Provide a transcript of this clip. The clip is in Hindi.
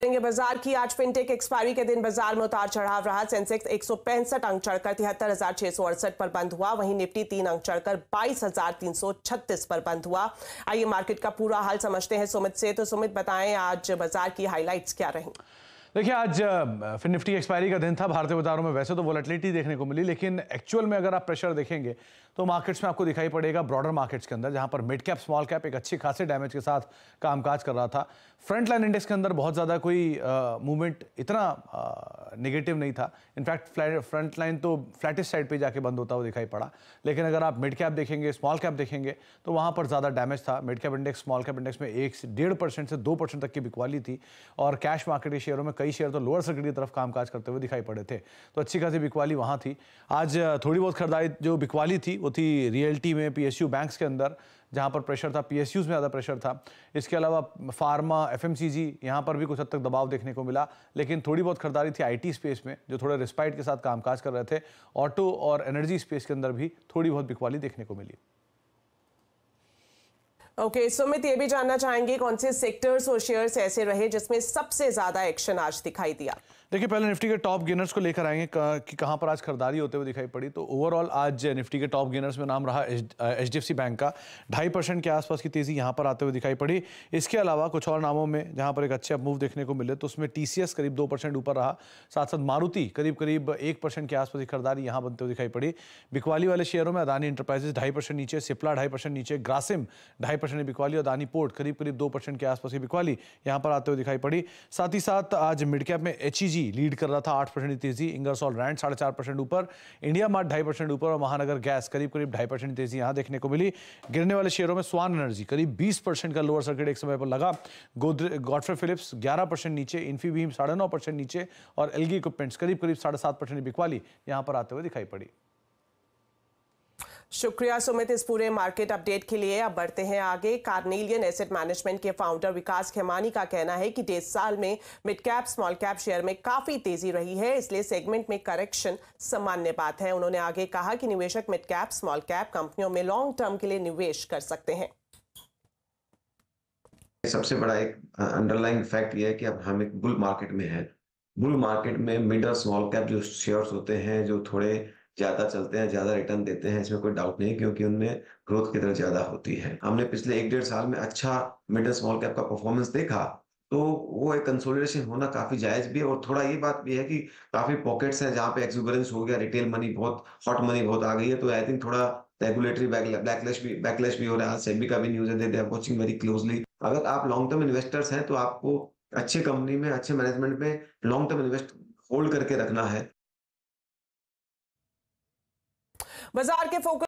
करेंगे बाजार की। आज फिनटेक एक्सपायरी के दिन बाजार में उतार चढ़ाव रहा। सेंसेक्स 165 अंक चढ़कर 73,668 पर बंद हुआ। वहीं निफ्टी 3 अंक चढ़कर 22,336 पर बंद हुआ। आइए मार्केट का पूरा हाल समझते हैं सुमित से। तो सुमित, बताएं आज बाजार की हाइलाइट्स क्या रही? देखिए, आज फिर निफ्टी एक्सपायरी का दिन था। भारतीय बाजारों में वैसे तो वोलेटिलिटी देखने को मिली, लेकिन एक्चुअल में अगर आप प्रेशर देखेंगे तो मार्केट्स में आपको दिखाई पड़ेगा, ब्रॉडर मार्केट्स के अंदर, जहां पर मिड कैप स्मॉल कैप एक अच्छे खासे डैमेज के साथ कामकाज कर रहा था। फ्रंट लाइन इंडेक्स के अंदर बहुत ज़्यादा कोई मूवमेंट इतना नेगेटिव नहीं था। इनफैक्ट फ्रंट लाइन तो फ्लैटिश साइड पे जाके बंद होता हुआ दिखाई पड़ा। लेकिन अगर आप मिड कैप देखेंगे, स्मॉल कैप देखेंगे, तो वहाँ पर ज़्यादा डैमेज था। Mid cap index, small cap index में 1.5% से 2% तक की बिकवाली थी और कैश मार्केट के शेयरों में कई शेयर तो लोअर सर्किट की तरफ कामकाज करते हुए दिखाई पड़े थे। तो अच्छी खासी बिकवाली वहाँ थी। आज थोड़ी बहुत खरीदारी जो बिकवाली थी वो थी रियल्टी में, पीएसयू बैंक्स के अंदर, जहां पर प्रेशर था, पीएसयूज में ज़्यादा प्रेशर था। इसके अलावा फार्मा, एफएमसीजी, यहाँ पर भी कुछ हद तक दबाव देखने को मिला। लेकिन थोड़ी बहुत खरीदारी थी आईटी स्पेस में, जो थोड़े रिस्पाइट के साथ कामकाज कर रहे थे। ऑटो और एनर्जी स्पेस के अंदर भी थोड़ी बहुत बिकवाली देखने को मिली। ओके सुमित, ये भी जानना चाहेंगे कौन से सेक्टर्स और शेयर्स ऐसे रहे जिसमें सबसे ज्यादा एक्शन आज दिखाई दिया? देखिए, पहले निफ्टी के टॉप गेनर्स को लेकर आएंगे कि कहां पर आज खरीदारी होते हुए दिखाई पड़ी। तो ओवरऑल आज निफ्टी के टॉप गेनर्स में नाम रहा एचडीएफसी बैंक का। 2.5% के आसपास की तेजी यहां पर आते हुए दिखाई पड़ी। इसके अलावा कुछ और नामों में जहां पर एक अच्छे मूव देखने को मिले, तो उसमें टीसीएस करीब 2% ऊपर रहा। साथ साथ मारुति करीब 1% के आसपास की खरीदारी यहां बनते हुए दिखाई पड़ी। बिकवाली वाले शेयरों में अदानी इंटरप्राइजेस 2.5% नीचे, सिप्ला 2.5% नीचे, ग्रासिम 2.5% बिकवाली और अदानी पोर्ट करीब 2% के आसपास की बिकवाली यहां पर आते हुए दिखाई पड़ी। साथ ही साथ आज मिड कैप में एचईजी लीड कर रहा था, 8% तेजी। इंगरसॉल रैंड 4.5% ऊपर, इंडिया मार्ट 2.5% ऊपर और महानगर गैस करीब 2.5% तेजी यहां देखने को मिली। गिरने वाले शेयरों में स्वान एनर्जी करीब 20% का लोअर सर्किट एक समय पर लगा। गॉडफ्रे फिलिप्स 11% नीचे, इन्फीबीम 9.5% नीचे और एलगी इक्विपमेंट्स करीब 7.5% बिकवाली यहां पर आते हुए दिखाई पड़ी। शुक्रिया सुमित इस पूरे मार्केट अपडेट के लिए। अब बढ़ते हैं आगे। कार्नेलियन एसेट मैनेजमेंट के फाउंडर विकास खेमानी का कहना है कि 1.5 साल में mid cap small cap share में काफी तेजी रही है, इसलिए सेगमेंट में करेक्शन सामान्य बात है। उन्होंने आगे कहा कि निवेशक मिड कैप स्मॉल कैप कंपनियों में लॉन्ग टर्म के लिए निवेश कर सकते हैं। सबसे बड़ा एक अंडरलाइंग फैक्ट यह है कि अब हम एक बुल मार्केट में हैं। बुल मार्केट में मिड और स्मॉल कैप जो शेयर्स होते हैं, जो थोड़े ज्यादा चलते हैं, ज्यादा रिटर्न देते हैं, इसमें कोई डाउट नहीं, क्योंकि उनमें ग्रोथ की दर ज्यादा होती है। हमने पिछले 1.5 साल में अच्छा मिड और स्मॉल कैप का परफॉर्मेंस देखा, तो वो एक कंसोलिडेशन होना काफी जायज भी है। और थोड़ा ये बात भी है कि काफी पॉकेट्स हैं जहां पे एक्सुबरेंस हो गया, रिटेल मनी बहुत, हॉट मनी बहुत आ गई है। तो आई थिंक थोड़ा रेगुलेटरी बैकलैश भी हो रहा है। सेबी का भी न्यूज है, they are watching very closely. अगर आप लॉन्ग टर्म इन्वेस्टर्स हैं तो आपको अच्छे कंपनी में, अच्छे मैनेजमेंट में लॉन्ग टर्म इन्वेस्ट होल्ड करके रखना है। बाजार के फोकस